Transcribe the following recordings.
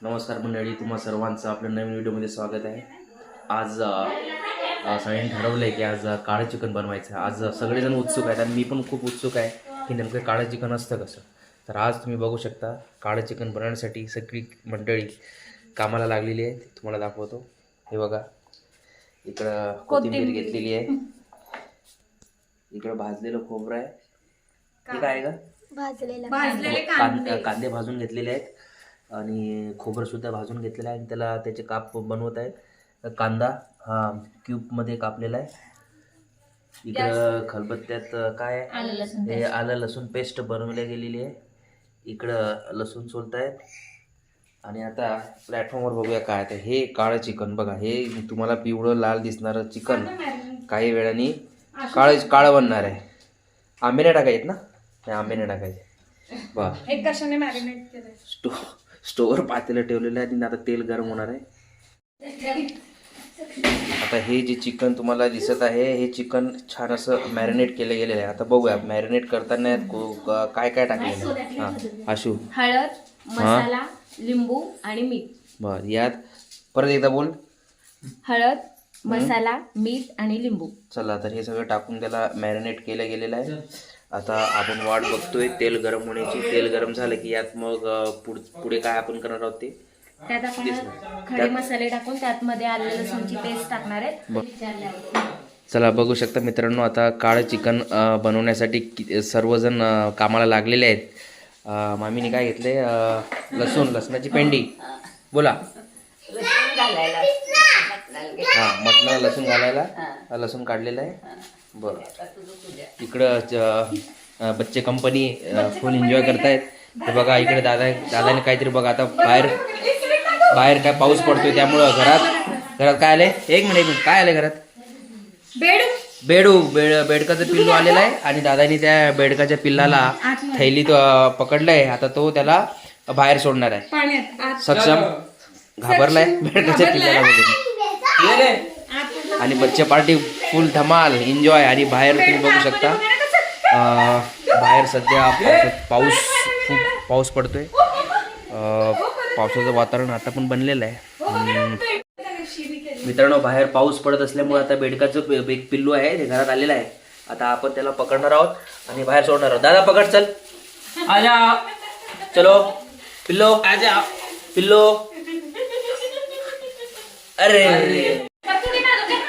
नमस्कार मंडळी, तुम्हा सर्वांचं आपल्या नवीन व्हिडिओमध्ये स्वागत आहे. आज सगळ्यांनी ठरवलं आहे की आज काळं चिकन बनवायचं आहे. आज सगळेजण उत्सुक आहेत आणि मी पण खूप उत्सुक आहे की नेमकं काळं चिकन असतं कसं. तर आज तुम्ही बघू शकता काळं चिकन बनवण्यासाठी सगळी मंडळी कामाला लागलेली आहे. तुम्हाला दाखवतो. हे बघा, इकडं कोथिंबीर घेतलेली आहे, इकडं भाजलेलं खोबरं आहे, हे काय आहे का कांदे भाजून घेतलेले आहेत आणि खोबरं सुद्धा भाजून घेतलेलं आहे आणि त्याचे काप बनवत आहेत. कांदा हा क्यूबमध्ये कापलेला आहे. इकडं खलबत्त्यात काय आहे, आलं लसूण पेस्ट बनवली गेलेली आहे. इकडं लसूण सोलत आहेत आणि आता प्लॅटफॉर्मवर बघूया काय आहे. हे काळं चिकन बघा, हे तुम्हाला पिवळं लाल दिसणारं चिकन काही वेळाने काळं बनणार आहे. आंबे नाही टाकायचे ना, नाही आंबे नाही टाकायचे. बघा एक कशाने मॅरिनेट केलंय. स्टोवर पातेलं ठेवलेलं आहे आणि आता तेल गरम होणार आहे. आता हे जे चिकन तुम्हाला दिसत आहे हे चिकन छान असं मॅरिनेट केलं गेलेलं आहे. आता बघूया मॅरिनेट करताना काय काय टाकलेलं आहे. हां आशू, हळद, मसाला, लिंबू आणि मीठ. बर, यात परत एकदा बोल. हळद, मसाला, मीठ आणि लिंबू. चला, तर हे सगळं टाकून त्याला मॅरिनेट केलं गेलेलं आहे. आता आपण वाट बघतोय तेल गरम होण्याची. तेल गरम झालं की यात मग पुढे काय आपण करणार आहोत ते त्यात आपण खडे मसाले टाकून त्यात मध्ये आलं लसूणची पेस्ट टाकणार आहे. चला बघू शकता मित्रांनो, आता काळं चिकन बनवण्यासाठी सर्वजण कामाला लागलेले आहेत. मामीने काय घेतले, लसणाची पेंडी. बोला. हां, मटणाला लसूण घालायला लसूण काढलेलं आहे. बरं, इकडं बच्चे कंपनी फुल एन्जॉय करतायत. हे बघा, इकडे दादाने काहीतरी बघा. आता बाहेर काय पाऊस पडतोय त्यामुळं घरात काय आलंय, एक मिनिट काय आलंय घरात, बेडकाचं पिल्लू आलेलं आहे आणि दादानी त्या बेडकाच्या पिल्लाला थैलीत पकडलंय. आता तो त्याला बाहेर सोडणार आहे. सक्षम घाबरलाय बेडकाच्या पिल्लाला बघून. आणि बच्चे पार्टी फुल धमाल एन्जॉय. आणि बाहेर तुम्ही बघू शकता, बाहेर सध्या खूप पाऊस पडतोय. पावसाचं वातावरण आता पण बनलेलं आहे. मित्रांनो, बाहेर पाऊस पडत असल्यामुळे आता बेडकाचं एक पिल्लू आहे ते घरात आलेलं आहे. आता आपण त्याला पकडणार आहोत आणि बाहेर सोडणार आहोत. दादा पकड, चल, आजा, चलो पिल्लो, आजा पिल्लो. अरे,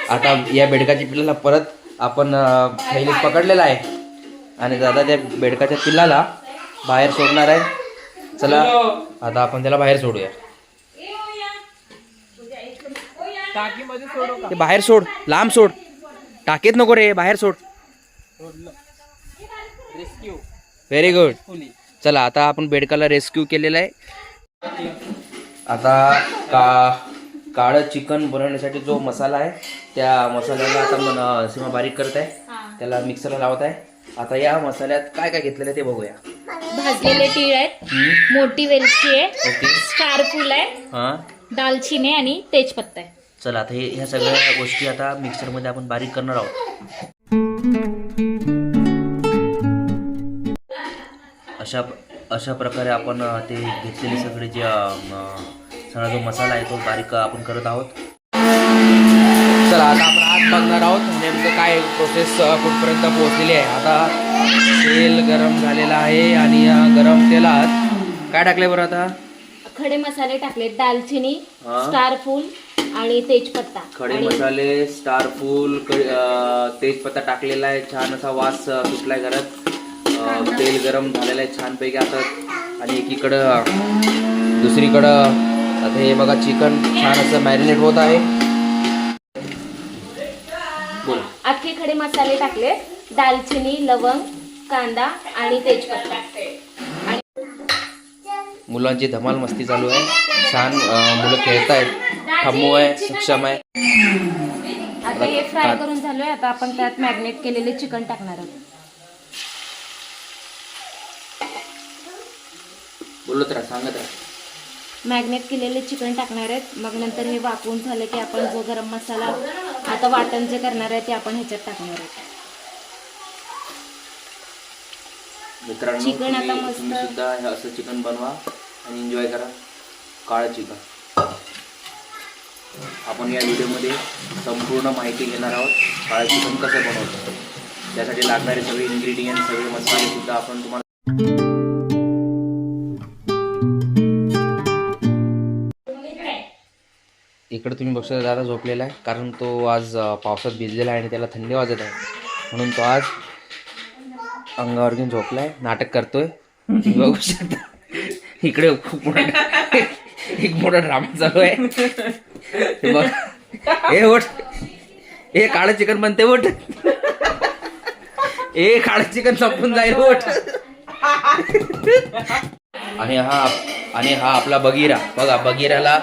आता या बेडकाच्या पिल्लाला परत आपण थैलीत पकडलेला आहे आणि दादा त्या बेडकाच्या पिल्लाला बाहेर सोडणार आहे. चला, आता आपण त्याला बाहेर सोडूया. ते बाहेर सोड, लांब सोड, टाकीत नको रे, बाहेर सोड. Very good. चला, आता आपण बेडकाला रेस्क्यू केलेला आहे. आता काळं चिकन बनवण्यासाठी जो मसाला आहे त्या मसाल्याला आता सीमा बारीक करत आहे, त्याला मिक्सरला लावत आहे. आता या मसाल्यात काय काय घेतलेलं आहे ते बघूया. भाजलेले तीळ आहेत, मोठी वेलची आहे, ओके, स्टार फूल आहे, हां, दालचिनी आणि तेजपत्ता आहे. चला, आता ह्या सगळ्या गोष्टी आता मिक्सरमध्ये आपण बारीक करणार आहोत. अशा प्रकारे आपण ते घेतलेले सगळे जे सगळा जो मसाला आहे तो बारीक आपण करत आहोत. चला, आता आपण आत बघणार आहोत नेमकं काय प्रोसेस कुठपर्यंत पोहोचलेली आहे. आता तेल गरम झालेलं आहे आणि या गरम तेलात काय टाकलंय बरं आता? खडे मसाले टाकले, दालचिनी, स्टार फूल आणि तेजपत्ता. खडे मसाले, स्टार फूल, तेजपत्ता टाकलेला आहे. छान असा वास सुटलाय घरात. तेल गरम झालेलं आहे छानपैकी आता. आणि एकीकडं दुसरीकडं आता हे बघा चिकन छान असं मॅरिनेट होत आहे. बोला. अख्खे खडे मसाले टाकले, दालचिनी, लवंग, कांदा आणि तेजपत्ता. आणि मुलांची धमाल मस्ती चालू आहे. छान मुलं खेळत आहेत, ठम्मू आहे, सक्षम आहे. आता हे फ्राय करून झालोय. आता आपण त्यात मॅरिनेट केलेले चिकन टाकणार आहोत. बोलत राहा, सांगत राहा. मॅरिनेट केलेले चिकन टाकणार आहेत. मग नंतर हे वाफवून झालं की आपण जो गरम मसाला आता वाटण जे करणार आहे ते आपण ह्याच्यात टाकणार आहोत. मित्रांनो, चिकन आता मस्त तुम्ही सुद्धा असं चिकन बनवा आणि एन्जॉय करा. काळं चिकन. आपण या व्हिडिओमध्ये संपूर्ण माहिती घेणार आहोत काळं चिकन कसं बनवतं. त्यासाठी लागणारे सगळे इन्ग्रेडियंट, सगळे मसाले सुद्धा आपण तुम्हाला इकडे तुम्ही बघू शकता. दादा झोपलेला आहे कारण तो आज पावसात भिजलेला आहे आणि त्याला थंडी वाजत आहे, म्हणून तो आज अंगावर घेऊन झोपलाय, नाटक करतोय. तुम्ही बघू शकता इकडे खूप मोठा एक मोठा ड्रामा चालू आहे. हे बघ, हे ओठ, हे काळं चिकन बनते ओठ, हे काळं चिकन संपून जाईल ओठ. आणि हा आपला बगीरा. बघा, बगीराला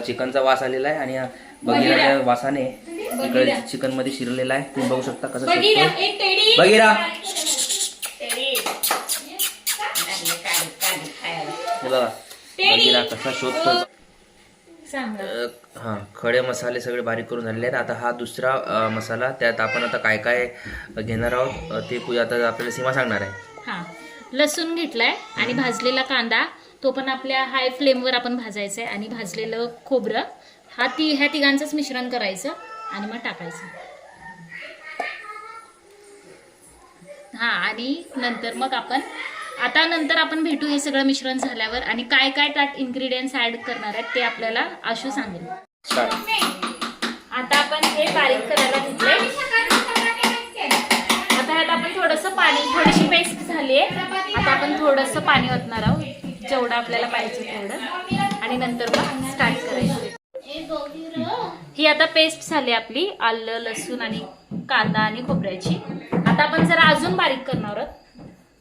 चिकनचा वास आलेला आहे आणि बगीराच्या वासाने इकडे चिकन मध्ये शिरलेला आहे. तुम्ही बघू शकता कसं शोधतोय बगीरा. हे बघा बगीरा कसा शोधतो. हा, खडे मसाले सगळे बारीक करून झालेले आहेत. आता हा दुसरा मसाला, त्यात आपण आता काय काय घेणार आहोत ते आता आपल्याला सीमा सांगणार आहे. हा, लसूण घेतलाय आणि भाजलेला कांदा, तो पण आपल्या हाय फ्लेमवर आपण भाजायचा आहे. आणि भाजलेलं खोबरं, ह्या तिघांचंच मिश्रण करायचं आणि मग टाकायचं. हा, आणि नंतर मग नंतर आपण भेटू हे सगळं मिश्रण झाल्यावर, आणि काय काय त्यात इन्ग्रेडियंट्स ऍड करणार आहेत ते आपल्याला आशू सांगेल. आता आपण हे बारीक करायला घेतलंय. आता ह्यात आपण थोडंसं पाणी, थोडीशी पेस्ट झाली आहे. आता आपण थोडंसं पाणी ओतणार आहोत, जेवढं आपल्याला पाहिजे तेवढं, आणि नंतर मग स्टार्ट करायचं. ही आता पेस्ट झाली आपली आलं, लसूण आणि कांदा आणि खोबऱ्याची. आता आपण जरा अजून बारीक करणार आहोत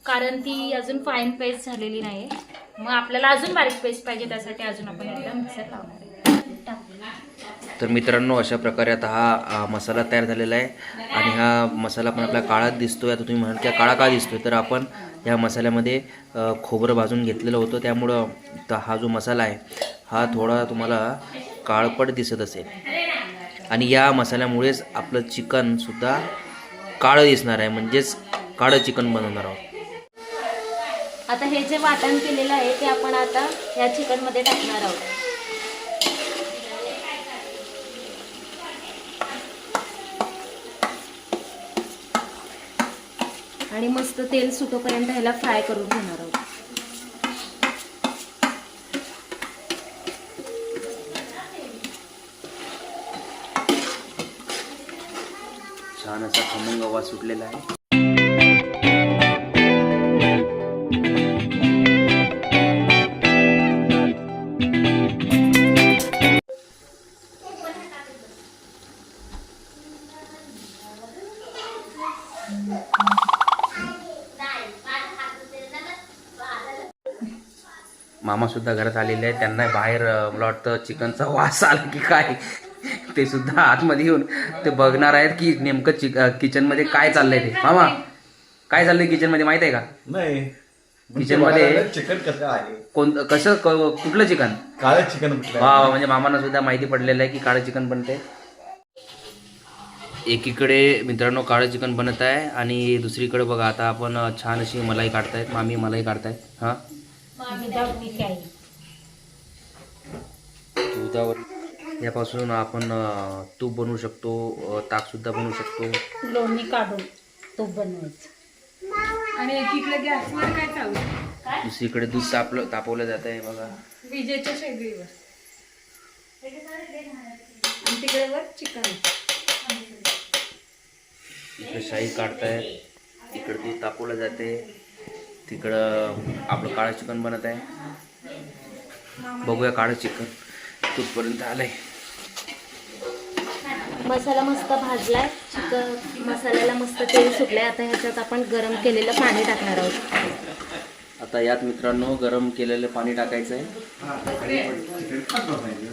कारण ती अजून फाईन पेस्ट झालेली नाही. मग आपल्याला अजून बारीक पेस्ट पाहिजे, त्यासाठी अजून आपण एकदा मिक्सर लावणार आहे. तर मित्रांनो, अशा प्रकारे आता हा मसाला तयार झालेला आहे आणि हा मसाला पण आपला काळात दिसतोय. आता तुम्ही म्हणाल की काळा का दिसतोय, तर आपण ह्या मसाल्यामध्ये खोबरं भाजून घेतलेलं होतं, त्यामुळं हा जो मसाला आहे हा थोडा तुम्हाला काळपट दिसत असेल. आणि या मसाल्यामुळेच आपलं चिकनसुद्धा काळं दिसणार आहे, म्हणजेच काळं चिकन बनवणार आहोत. आता हे जे वाटण केलेलं आहे ते आपण आता या चिकनमध्ये टाकणार आहोत. आणि मस्त तेल सुटोपर्यंत ह्याला फ्राय करून घेणार आहोत. छान असा खमंग आवाज सुटलेला आहे. मामा सुद्धा घरात आलेले आहेत. त्यांना बाहेर मला वाटतं चिकनचा वास आला की काय, ते सुद्धा आतमध्ये येऊन ते बघणार आहेत की नेमकं किचनमध्ये काय चाललंय. ते मामा, काय चाललंय किचनमध्ये माहित आहे का? नाही, किचनमध्ये चिकन कसं आहे, कुठलं चिकन? काळं चिकन. वा, म्हणजे मामांना सुद्धा माहिती पडलेलं आहे की काळं चिकन बनते. एकीकडे मित्रांनो काळं चिकन बनत आहे आणि दुसरीकडे बघा आता आपण छान अशी मलाई काढतायत. मामी मलाई काढतायत. हा, दुधावर यापासून आपण तूप बनवू शकतो, ताक सुद्धा बनवू शकतो. लोणी काढून तूप बनवायचं. आणि एकीकडे गॅसवर काय चालू, दुसरीकडे दूध तापवलं जात आहे बघा, विजेच्या शेगडीवर. आणि तिकडे वर चिकन. इकडे शाही काढतायत, इकडे दूध तापवलं जाते, तिकडं आपलं काळं चिकन बनत आहे. बघूया काळं चिकन कुठपर्यंत आलंय. मसाला मस्त भाजलाय, चिकन मसाल्याला मस्त तेल सुटलंय. आता ह्याच्यात आपण गरम केलेलं पाणी टाकणार आहोत. आता यात मित्रांनो गरम केलेलं पाणी टाकायचं आहे.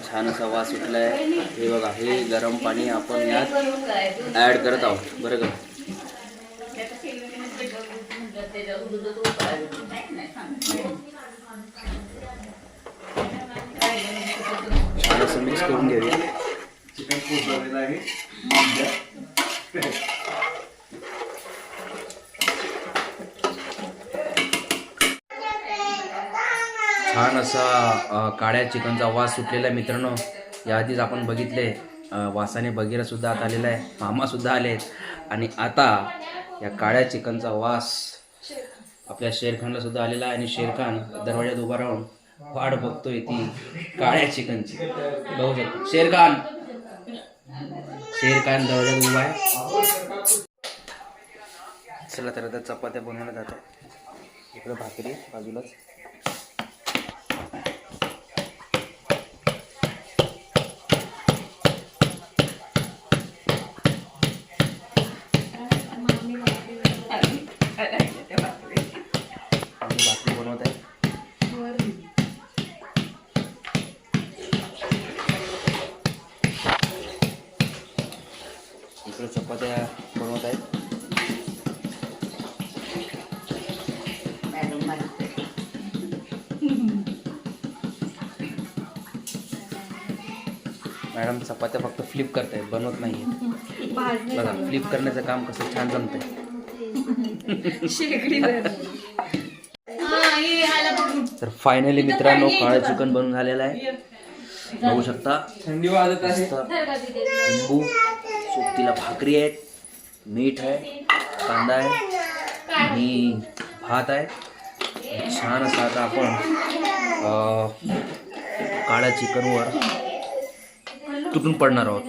छान असा वास सुटलाय. हे बघा, हे गरम पाणी आपण यात ॲड करत आहोत. बरं का, छान असं मिक्स करून घेऊया. चिकन खूप झालेलं आहे. छान असा काळ्या चिकनचा वास सुटलेला आहे मित्रांनो. याआधीच आपण बघितले वासाने बगीरा सुद्धा आत आलेला आहे, मामा सुद्धा आले आहेत. आणि आता या काळ्या चिकनचा वास आपल्या शेरखानला सुद्धा आलेला आहे. आणि शेरखान दरवाज्यात उभा राहून वाट बघतोय ती काळ्या चिकनची. बघू शकतो शेरखान दरवाज्यात उभा आहे. चला तर आता चपात्या बनवल्या जातात. इकडं भाकरी बाजूलाच. भाकरी बनवत आहे. इकडे चपात्या बनवत आहेत. मॅडम चपात्या फक्त फ्लिप करतायत, बनवत नाही. बघा फ्लिप करण्याचं काम कसं छान जमतंय. शेगडीवर. तर फायनली मित्रांनो काळं चिकन बनून झालेलं आहे. बघू शकता थंडी वाजत आहे. लिंबू, सोबतीला भाकरी आहेत, मीठ आहे, कांदा आहे आणि भात आहे. छान असं आता आपण काळ्या चिकनवर तुटून पडणार आहोत.